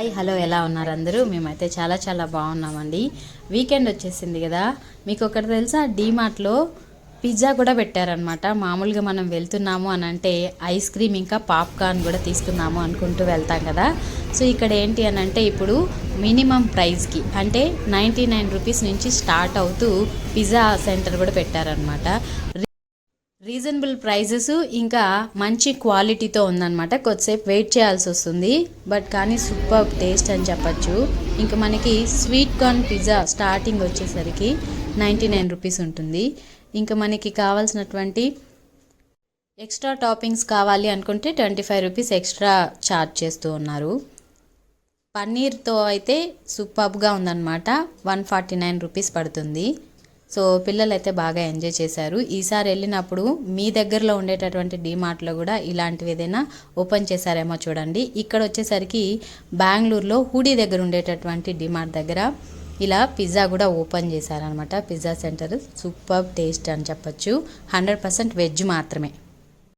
Hi hello ఎలా ఉన్నారు అందరూ? మేమైతే చాలా చాలా బాగున్నామండి. వీకెండ్ వచ్చేసింది కదా, మీకు ఒకటి తెలుసా, డీమార్ట్లో పిజ్జా కూడా పెట్టారనమాట. మామూలుగా మనం వెళ్తున్నాము అని అంటే ఐస్ క్రీమ్ ఇంకా పాప్కార్న్ కూడా తీసుకుందాము అనుకుంటూ వెళ్తాం కదా. సో ఇక్కడ ఏంటి అని అంటే ఇప్పుడు మినిమం ప్రైస్కి అంటే 99 రూపీస్ నుంచి స్టార్ట్ అవుతూ పిజ్జా సెంటర్ కూడా పెట్టారనమాట. రీజనబుల్ ప్రైజెస్ ఇంకా మంచి క్వాలిటీతో ఉందన్నమాట. కొద్దిసేపు వెయిట్ చేయాల్సి వస్తుంది, బట్ కానీ సూపర్ టేస్ట్ అని చెప్పచ్చు. ఇంకా మనకి స్వీట్ కార్న్ పిజ్జా స్టార్టింగ్ వచ్చేసరికి 99 రూపీస్ ఉంటుంది. ఇంకా మనకి కావాల్సినటువంటి ఎక్స్ట్రా టాపింగ్స్ కావాలి అనుకుంటే 25 రూపీస్ ఎక్స్ట్రా ఛార్జ్ చేస్తూ ఉన్నారు. పన్నీర్తో అయితే సూపర్గా ఉందన్నమాట. 149 రూపీస్ పడుతుంది. సో పిల్లలు అయితే బాగా ఎంజాయ్ చేశారు. ఈసారి వెళ్ళినప్పుడు మీ దగ్గరలో ఉండేటటువంటి డీమార్ట్లో కూడా ఇలాంటివి ఏదైనా ఓపెన్ చేశారేమో చూడండి. ఇక్కడ వచ్చేసరికి బెంగళూరులో హుడీ దగ్గర ఉండేటటువంటి డీమార్ట్ దగ్గర ఇలా పిజ్జా కూడా ఓపెన్ చేశారనమాట. పిజ్జా సెంటర్ సూపర్ టేస్ట్ అని చెప్పచ్చు. 100% వెజ్ మాత్రమే.